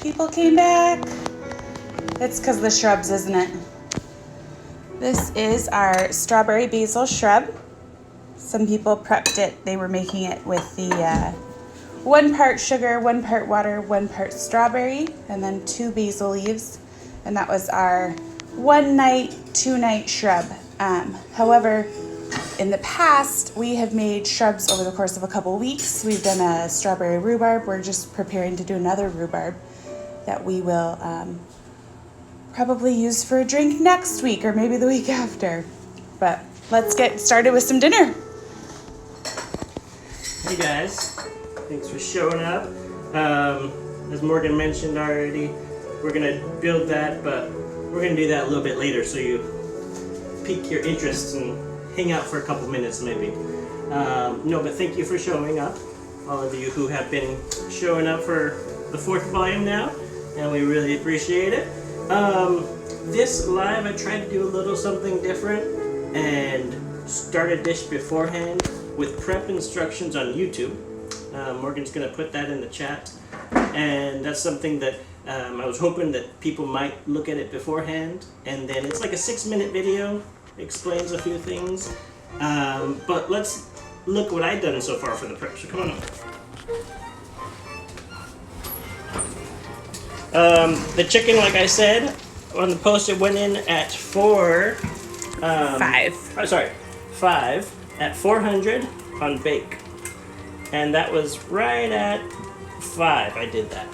People came back. It's because of the shrubs, isn't it? This is our strawberry basil shrub. Some people prepped it. They were making it with the 1 part sugar, 1 part water, 1 part strawberry, and then 2 basil leaves. And that was our 1 night, 2 night shrub. However, in the past, we have made shrubs over the course of a couple weeks. We've done a strawberry rhubarb. We're just preparing to do another rhubarb that we will probably use for a drink next week or maybe the week after. But let's get started with some dinner. Hey guys, thanks for showing up. As Morgan mentioned already, we're gonna build that, but we're gonna do that a little bit later so you pique your interest and hang out for a couple minutes maybe. No, but thank you for showing up, all of you who have been showing up for the 4th volume now, and we really appreciate it. This live I tried to do a little something different and start a dish beforehand with prep instructions on YouTube. Morgan's gonna put that in the chat, and that's something that I was hoping that people might look at it beforehand, and then it's like a 6-minute video, explains a few things, but let's look what I've done so far for the prep, so come on up. The chicken, like I said on the post, it went in at 5 at 400 on bake, and that was right at 5 I did that,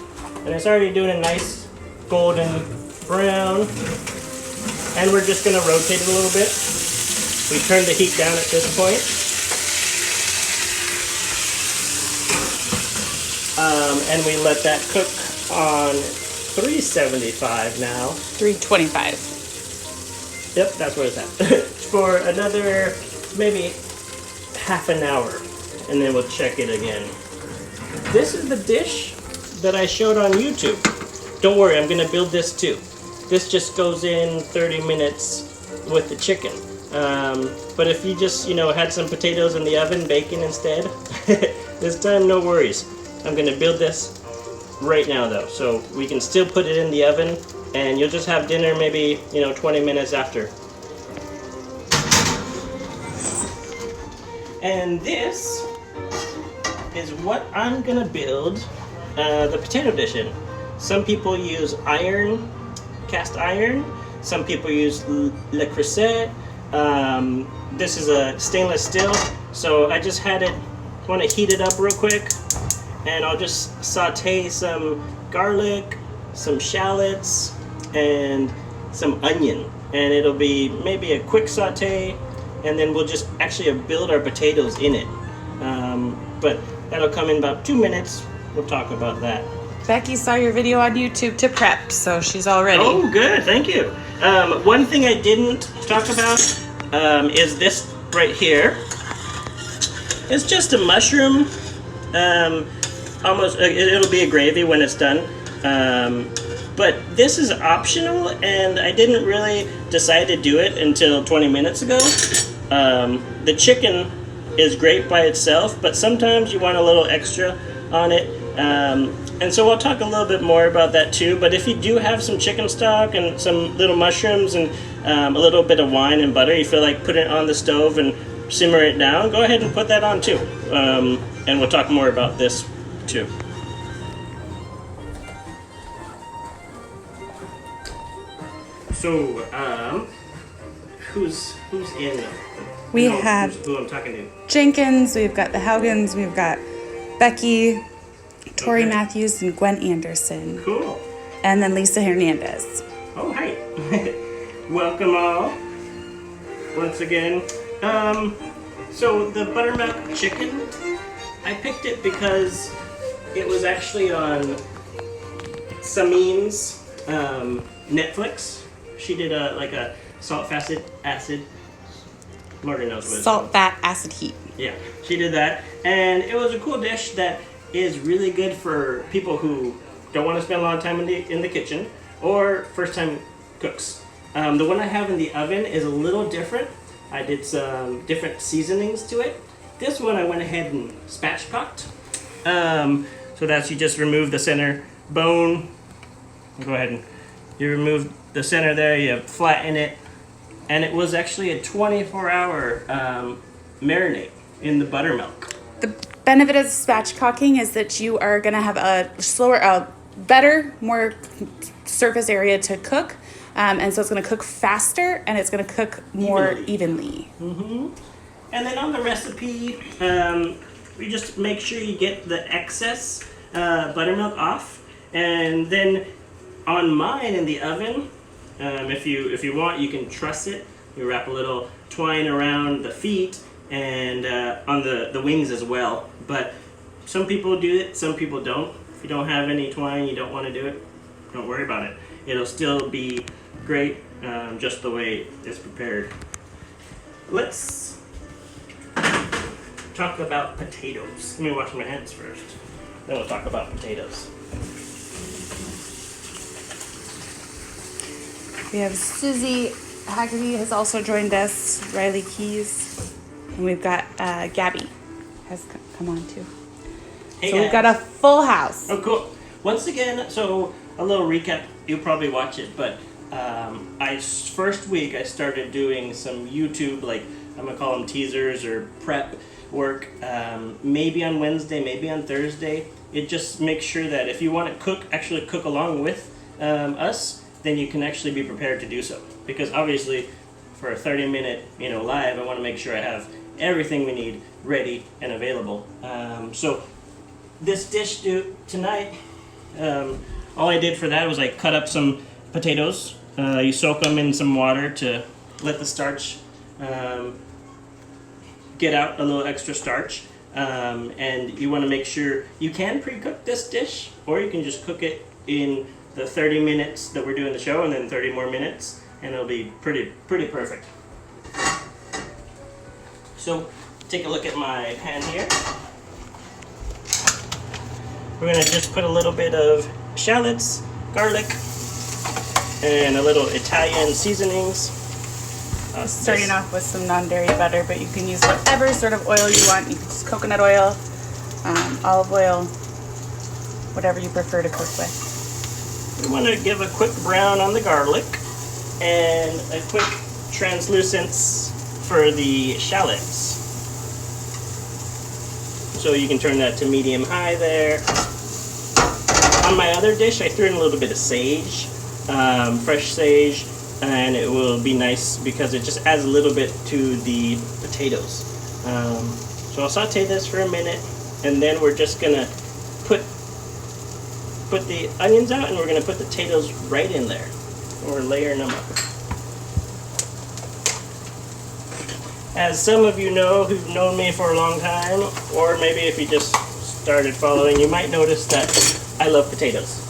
and it's already doing a nice golden brown, and we're just going to rotate it a little bit. We turn the heat down at this point, and we let that cook on 375 now. 325. Yep, that's what it's at. For another maybe half an hour, and then we'll check it again. This is the dish that I showed on YouTube. Don't worry, I'm gonna build this too. This just goes in 30 minutes with the chicken. But if you just, had some potatoes in the oven, baking instead, this time no worries. I'm gonna build this right now though, so we can still put it in the oven, and you'll just have dinner maybe 20 minutes after. And this is what I'm gonna build the potato dish in. Some people use cast iron. Some people use Le Creuset. This is a stainless steel, so I just want to heat it up real quick, and I'll just saute some garlic, some shallots, and some onion, and it'll be maybe a quick saute, and then we'll just actually build our potatoes in it. But that'll come in about 2 minutes. We'll talk about that. Becky saw your video on YouTube to prep, so she's all ready. Oh, good, thank you. One thing I didn't talk about is this right here. It's just a mushroom. It'll be a gravy when it's done. But this is optional, and I didn't really decide to do it until 20 minutes ago. The chicken is great by itself, but sometimes you want a little extra on it. And so we'll talk a little bit more about that too, but if you do have some chicken stock and some little mushrooms and a little bit of wine and butter, you feel like putting it on the stove and simmer it down, go ahead and put that on too. And we'll talk more about this too. So, who's in? We have who I'm talking to. Jenkins, we've got the Haugans, we've got Becky, Tori Matthews, and Gwen Anderson. Cool. And then Lisa Hernandez. Oh, hi. Welcome all. Once again. So the buttermilk chicken, I picked it because it was actually on Samin's Netflix. She did a salt, fat, acid. Morgan knows what it's Salt, called. fat, acid, heat. Yeah, she did that. And it was a cool dish that is really good for people who don't want to spend a lot of time in the kitchen or first time cooks. The one I have in the oven is a little different. I did some different seasonings to it. This one I went ahead and spatchcocked. So that's, you just remove the center bone Go ahead and you remove the center there, you flatten it, and it was actually a 24-hour marinade in the buttermilk. The benefit of spatchcocking is that you are going to have a slower, better, more surface area to cook. And so it's going to cook faster and it's going to cook more evenly. Mm-hmm. And then on the recipe, you just make sure you get the excess buttermilk off. And then on mine in the oven, if you want, you can truss it. You wrap a little twine around the feet and on the wings as well. But some people do it, some people don't. If you don't have any twine, you don't want to do it, don't worry about it. It'll still be great, just the way it's prepared. Let's talk about potatoes. Let me wash my hands first. Then we'll talk about potatoes. We have Susie Haggerty has also joined us, Riley Keys, and we've got Gabby has come on too. Hey so guys. We've got a full house. Oh, cool. Once again, so a little recap. You'll probably watch it, but first week I started doing some YouTube, like I'm gonna call them teasers or prep work. Maybe on Wednesday, maybe on Thursday. It just makes sure that if you want to actually cook along with us, then you can actually be prepared to do so. Because obviously, for a 30-minute live, I want to make sure I have everything we need ready and available. So this dish tonight, all I did for that was I cut up some potatoes. You soak them in some water to let the starch get out a little extra starch. And you want to make sure you can pre-cook this dish, or you can just cook it in the 30 minutes that we're doing the show and then 30 more minutes, and it'll be pretty perfect. So take a look at my pan here. We're going to just put a little bit of shallots, garlic, and a little Italian seasonings. Starting off with some non-dairy butter, but you can use whatever sort of oil you want. You can use coconut oil, olive oil, whatever you prefer to cook with. We want to give a quick brown on the garlic and a quick translucence for the shallots. So you can turn that to medium-high there. On my other dish, I threw in a little bit of sage, fresh sage, and it will be nice because it just adds a little bit to the potatoes. So I'll saute this for a minute, and then we're just gonna put the onions out, and we're gonna put the potatoes right in there. We're layering them up. As some of you know who've known me for a long time, or maybe if you just started following, you might notice that I love potatoes.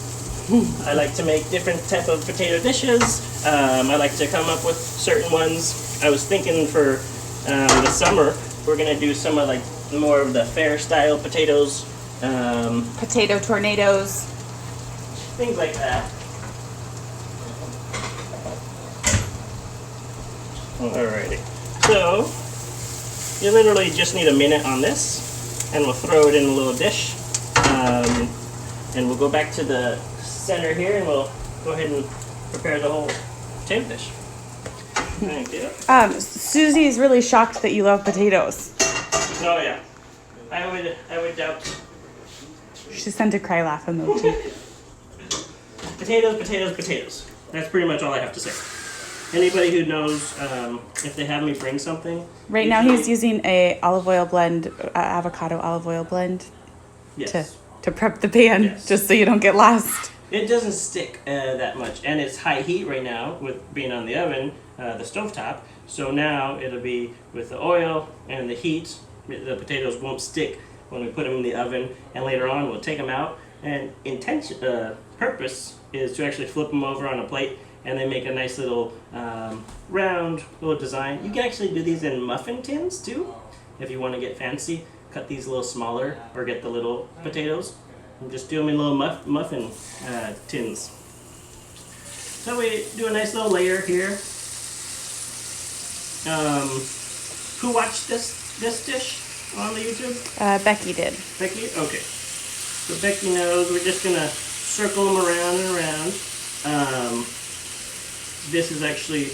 I like to make different type of potato dishes. I like to come up with certain ones. I was thinking for the summer, we're gonna do some of like more of the fair style potatoes. Potato tornadoes. Things like that. Alrighty. So, you literally just need a minute on this, and we'll throw it in a little dish. And we'll go back to the center here, and we'll go ahead and prepare the whole potato dish. Thank you. Susie is really shocked that you love potatoes. Oh yeah. I would doubt. She sent a cry laugh emoji. Potatoes. That's pretty much all I have to say. Anybody who knows, if they have me bring something. Right now he's using a olive oil blend, avocado olive oil blend. Yes. To prep the pan, Yes. just so you don't get lost. It doesn't stick that much, and it's high heat right now with being on the oven, the stovetop. So now it'll be with the oil and the heat, the potatoes won't stick when we put them in the oven, and later on we'll take them out. And purpose is to actually flip them over on a plate, and they make a nice little round little design. You can actually do these in muffin tins too, if you want to get fancy. Cut these a little smaller, or get the little potatoes and just do them in little muffin tins. So we do a nice little layer here. Who watched this dish on the YouTube? Becky did. Becky? Okay. So Becky knows we're just gonna circle them around and around. This is actually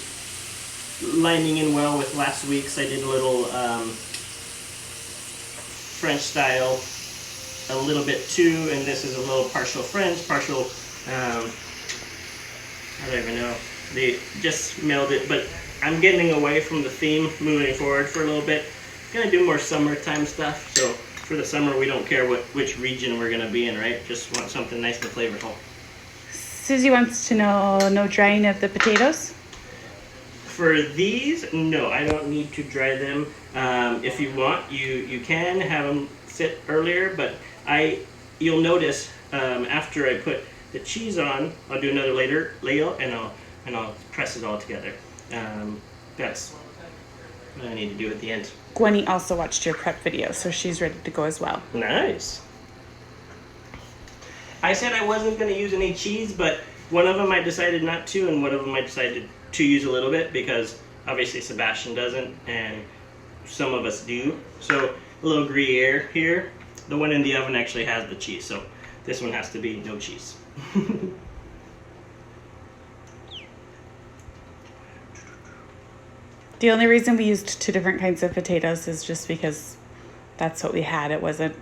lining in well with last week's. I did a little French style, a little bit too, and this is a little partial French, partial, I don't even know. They just meld it, but I'm getting away from the theme, moving forward for a little bit. Gonna do more summertime stuff, so for the summer we don't care which region we're gonna be in, right? Just want something nice and flavorful. Susie wants to know, no drying of the potatoes? For these, no, I don't need to dry them. If you want, you can have them sit earlier, but you'll notice after I put the cheese on, I'll do another layer and I'll press it all together. That's what I need to do at the end. Gwenny also watched your prep video, so she's ready to go as well. Nice. I said I wasn't going to use any cheese, but one of them I decided not to, and one of them I decided to use a little bit because obviously Sebastian doesn't, and some of us do. So a little Gruyere here. The one in the oven actually has the cheese, so this one has to be no cheese. The only reason we used 2 different kinds of potatoes is just because that's what we had. It wasn't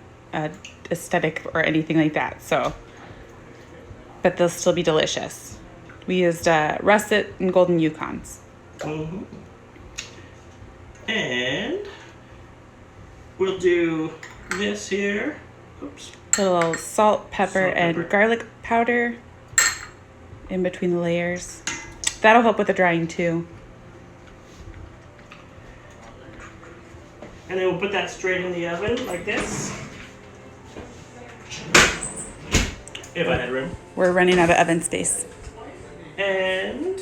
aesthetic or anything like that. So, but they'll still be delicious. We used russet and golden Yukons. Mm-hmm. And we'll do this here. Oops. A little salt, pepper, and garlic powder in between the layers. That'll help with the drying too. And then we'll put that straight in the oven like this. If I had room. We're running out of oven space. And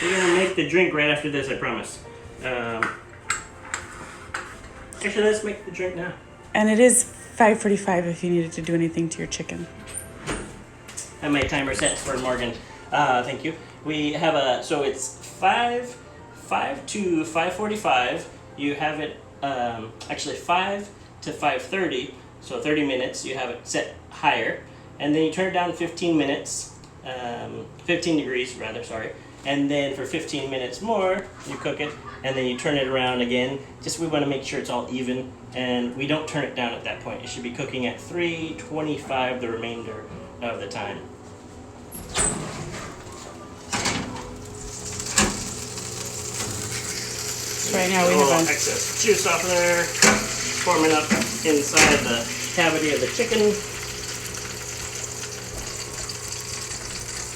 we're gonna make the drink right after this, I promise. Actually, let's make the drink now. And it is 5:45 if you needed to do anything to your chicken. I made timer set for Morgan. Thank you. We have so it's 5 to 5:45. You have it, actually 5 to 5:30, so 30 minutes. You have it set higher. And then you turn it down 15 minutes, 15 degrees rather, sorry. And then for 15 minutes more, you cook it, and then you turn it around again. Just we want to make sure it's all even, and we don't turn it down at that point. It should be cooking at 325 the remainder of the time. Right now we a have little excess juice off there, forming up inside the cavity of the chicken.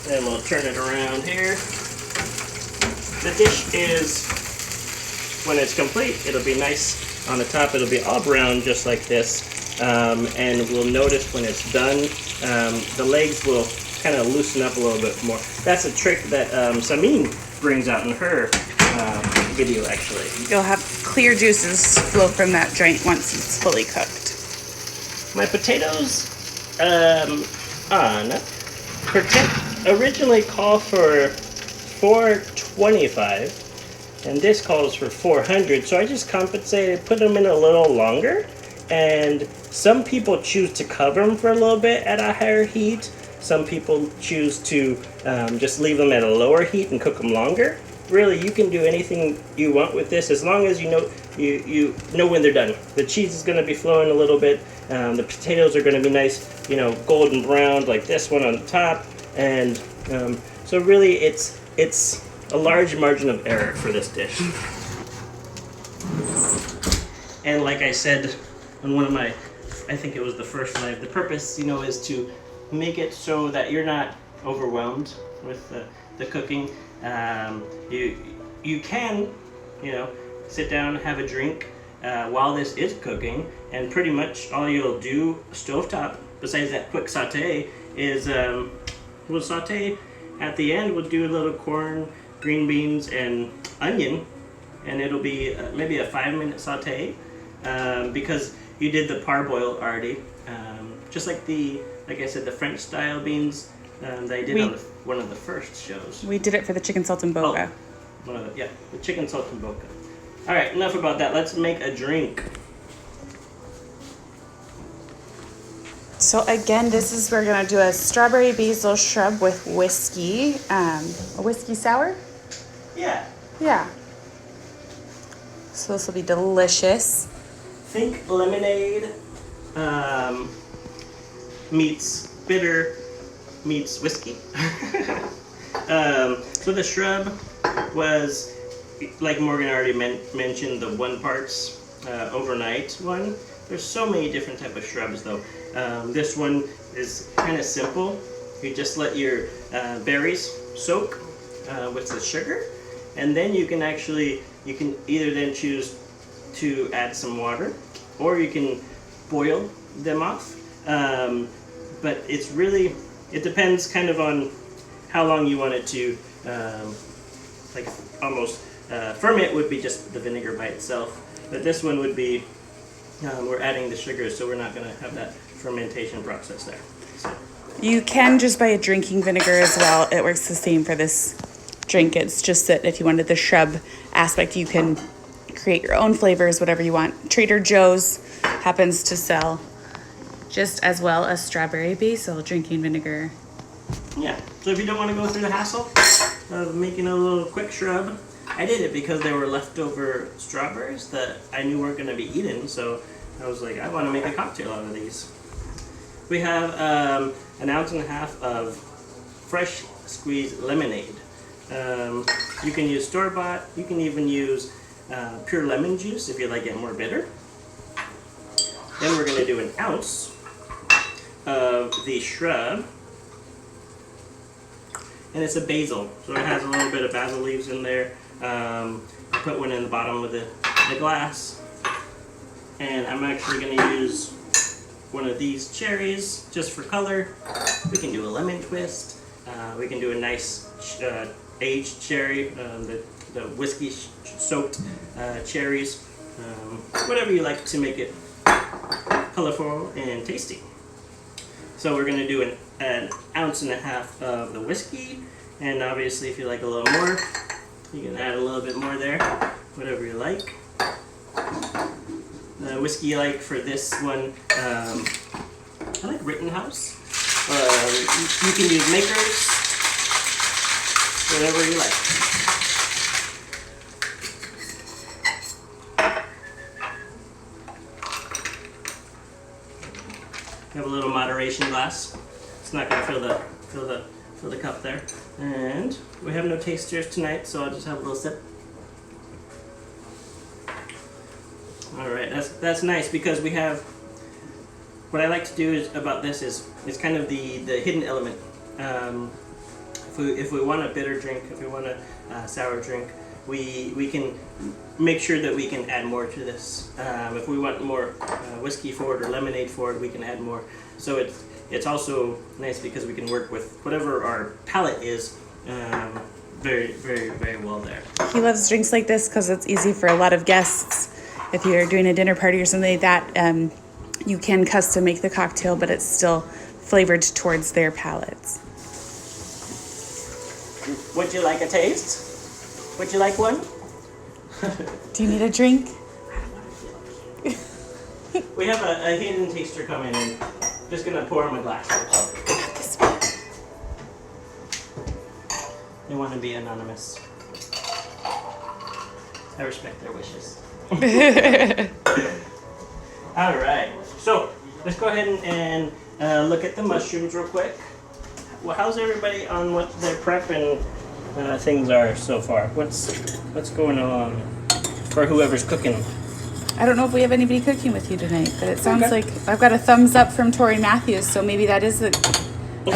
Then we'll turn it around here. The dish is, when it's complete, it'll be nice on the top. It'll be all brown just like this. And we'll notice when it's done, the legs will kind of loosen up a little bit more. That's a trick that Samin brings out in her video, actually. You'll have clear juices flow from that joint once it's fully cooked. My potatoes originally call for 425, and this calls for 400, so I just compensated, put them in a little longer, and some people choose to cover them for a little bit at a higher heat. Some people choose to just leave them at a lower heat and cook them longer. Really, you can do anything you want with this as long as you know when they're done. The cheese is going to be flowing a little bit. The potatoes are going to be nice, golden brown like this one on the top, and so really it's a large margin of error for this dish. And like I said on one of my, I think it was the first live, the purpose is to make it so that you're not overwhelmed with the cooking. You can, sit down and have a drink while this is cooking, and pretty much all you'll do stovetop, besides that quick saute, is we'll saute at the end. We'll do a little corn, green beans, and onion, and it'll be maybe a 5-minute saute because you did the parboil already, just like I said, the French style beans that I did on one of the first shows. We did it for the chicken salt and boga. The chicken salt and boga. All right, enough about that. Let's make a drink. So again, we're gonna do a strawberry basil shrub with whiskey. A whiskey sour? Yeah. Yeah. So this will be delicious. Think lemonade meets bitter meets whiskey. So the shrub was, like Morgan already mentioned, the one parts overnight one. There's so many different type of shrubs though. This one is kind of simple. You just let your berries soak with the sugar, and then you can either then choose to add some water, or you can boil them off. But it depends kind of on how long you want it to like almost ferment. Would be just the vinegar by itself, but this one would be we're adding the sugar, so we're not going to have that fermentation process there. So. You can just buy a drinking vinegar as well. It works the same for this drink. It's just that if you wanted the shrub aspect, you can create your own flavors, whatever you want. Trader Joe's happens to sell just as well as strawberry basil drinking vinegar. Yeah, so if you don't want to go through the hassle of making a little quick shrub, I did it because there were leftover strawberries that I knew weren't going to be eaten, so I was like, I want to make a cocktail out of these. We have 1.5 ounces of fresh squeezed lemonade. You can use store-bought, you can even use pure lemon juice if you like it more bitter. Then we're going to do 1 ounce of the shrub. And it's a basil, so it has a little bit of basil leaves in there. I put one in the bottom of the glass. And I'm actually going to use one of these cherries just for color. We can do a lemon twist. We can do a nice aged cherry, the whiskey soaked cherries. Whatever you like to make it colorful and tasty. So we're going to do 1.5 ounces of the whiskey, and obviously if you like a little more, you can add a little bit more there, whatever you like. The whiskey I like for this one, I like Rittenhouse. You can use Makers, whatever you like. You have a little moderation glass. It's not going to fill the cup there. And we have no tasters tonight, so I'll just have a little sip. All right, that's nice because we have. What I like to do about this is kind of the hidden element. If we want a bitter drink, if we want a sour drink, we can make sure that we can add more to this. If we want more whiskey for it or lemonade for it, we can add more. So it's also nice because we can work with whatever our palate is very, very, very well there. He loves drinks like this because it's easy for a lot of guests. If you're doing a dinner party or something like that, you can custom make the cocktail, but it's still flavored towards their palates. Would you like a taste? Would you like one? Do you need a drink? We have a hidden taster coming in. Just gonna pour him a glass. They want to be anonymous. I respect their wishes. All right, so let's go ahead and look at the mushrooms real quick. Well, how's everybody on what their prep and things are so far? What's going on for whoever's cooking? I don't know if we have anybody cooking with you tonight, but it sounds like I've got a thumbs up from Tori Matthews, so maybe that is a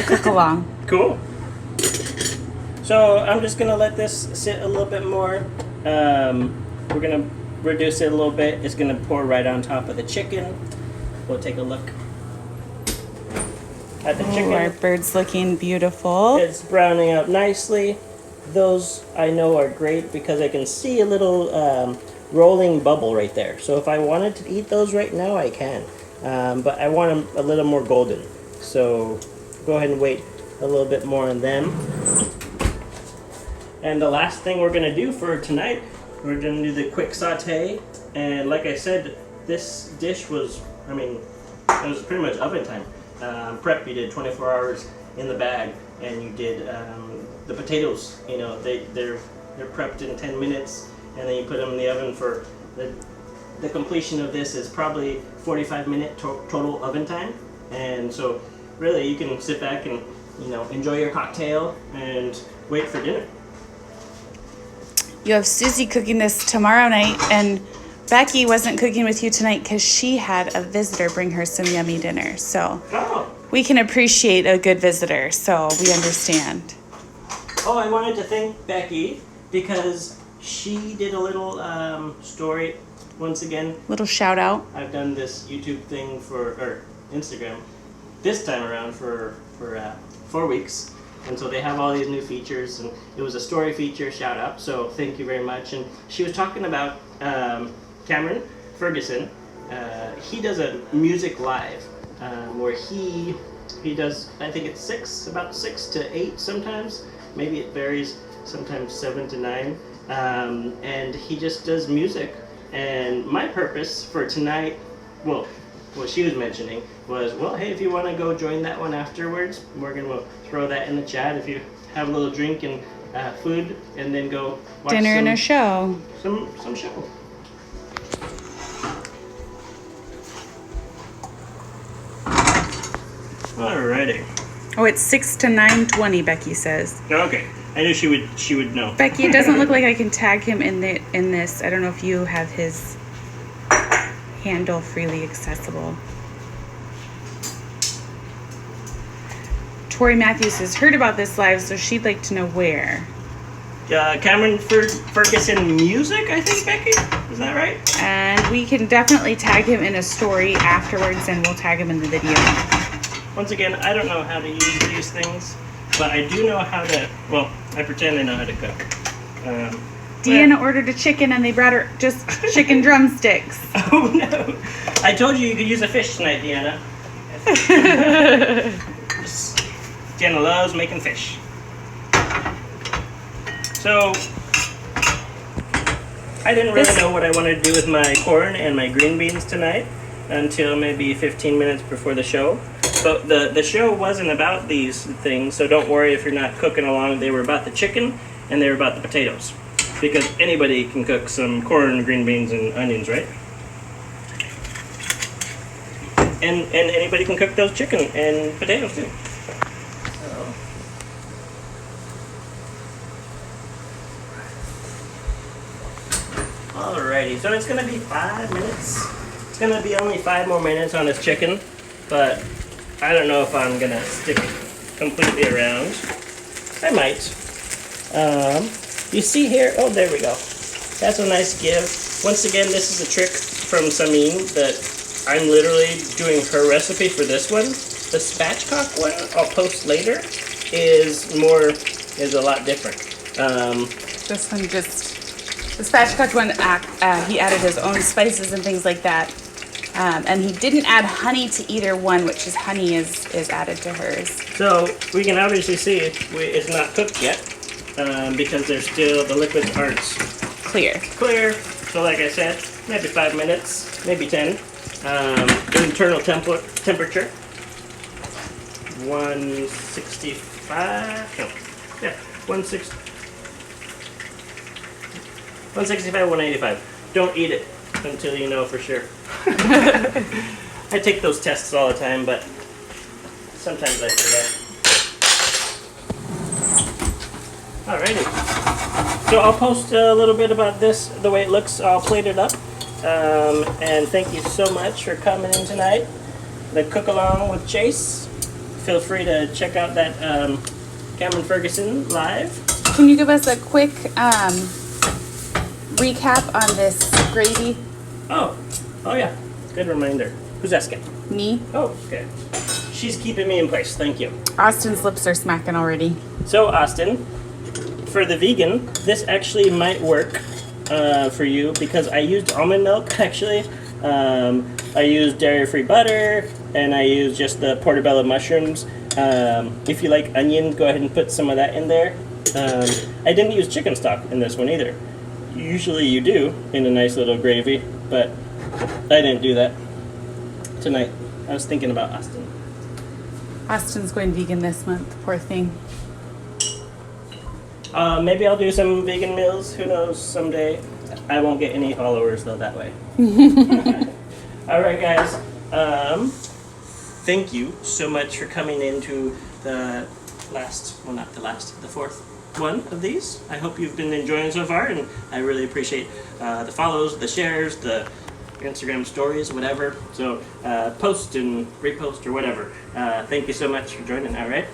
cook along. Cool. So I'm just gonna let this sit a little bit more. We're gonna reduce it a little bit. It's gonna pour right on top of the chicken. We'll take a look at the chicken. Our bird's looking beautiful. It's browning out nicely. Those I know are great because I can see a little rolling bubble right there. So if I wanted to eat those right now, I can. But I want them a little more golden. So go ahead and wait a little bit more on them. And the last thing we're gonna do for tonight, we're gonna do the quick saute. And like I said, this dish was, it was pretty much oven time. prep you did, 24 hours in the bag, and you did the potatoes. You know, they're prepped in 10 minutes, and then you put them in the oven for the completion of this is probably 45-minute total oven time. And so really you can sit back and, you know, enjoy your cocktail and wait for dinner. You have Susie cooking this tomorrow night, and Becky wasn't cooking with you tonight because she had a visitor bring her some yummy dinner. So we can appreciate a good visitor, so we understand. Oh, I wanted to thank Becky because she did a little story once again. Little shout out. I've done this YouTube thing or Instagram this time around for 4 weeks. And so they have all these new features, and it was a story feature shout out, so thank you very much. And she was talking about Cameron Ferguson. He does a music live where he does, I think it's about 6 to 8 sometimes, maybe it varies, sometimes 7 to 9, and he just does music. And my purpose for tonight, well, what she was mentioning was, well, hey, if you want to go join that one afterwards, Morgan will throw that in the chat. If you have a little drink and food, and then go watch dinner and a show. Some show. Alrighty. Oh, it's 6 to 9:20. Becky says. Okay, I knew she would know. Becky, it doesn't look like I can tag him in this. I don't know if you have his handle freely accessible. Tori Matthews has heard about this live, so she'd like to know where. Cameron Ferguson music, I think, Becky? Is that right? And we can definitely tag him in a story afterwards, and we'll tag him in the video. Once again, I don't know how to use these things, but I do know how to, well, I pretend I know how to cook. Deanna ordered a chicken, and they brought her just chicken drumsticks. Oh, no. I told you could use a fish tonight, Deanna. Deanna loves making fish. So, I didn't really know what I wanted to do with my corn and my green beans tonight until maybe 15 minutes before the show. But the show wasn't about these things, so don't worry if you're not cooking along. They were about the chicken, and they were about the potatoes. Because anybody can cook some corn, green beans, and onions, right? And anybody can cook those chicken and potatoes too. Alrighty, so it's gonna be 5 minutes. It's gonna be only 5 more minutes on this chicken, but I don't know if I'm gonna stick completely around. I might. You see here, oh, there we go. That's a nice give. Once again, this is a trick from Samin that I'm literally doing her recipe for this one. The spatchcock one, I'll post later, is a lot different. This one the spatchcock one, he added his own spices and things like that. And he didn't add honey to either one, which is honey is added to hers. So we can obviously see it's not cooked yet. Because there's still, the liquids aren't clear. So like I said, maybe 5 minutes, maybe 10. Internal temperature, 165, no, yeah, 165, 185. Don't eat it until you know for sure. I take those tests all the time, but sometimes I forget. Alrighty. So I'll post a little bit about this, the way it looks. I'll plate it up. And thank you so much for coming in tonight. The Cook Along with Chase. Feel free to check out that Cameron Ferguson live. Can you give us a quick recap on this gravy? Oh yeah. Good reminder. Who's asking? Me. Oh, okay. She's keeping me in place. Thank you. Austin's lips are smacking already. So, Austin, for the vegan, this actually might work for you because I used almond milk, actually. I used dairy-free butter, and I used just the portobello mushrooms. If you like onion, go ahead and put some of that in there. I didn't use chicken stock in this one either. Usually you do in a nice little gravy, but I didn't do that tonight. I was thinking about Austin. Austin's going vegan this month, poor thing. Maybe I'll do some vegan meals. Who knows? Someday. I won't get any followers though that way. All right, guys. Thank you so much for coming into the the fourth one of these. I hope you've been enjoying so far, and I really appreciate the follows, the shares, the Instagram stories, whatever. So post and repost or whatever. Thank you so much for joining. All right.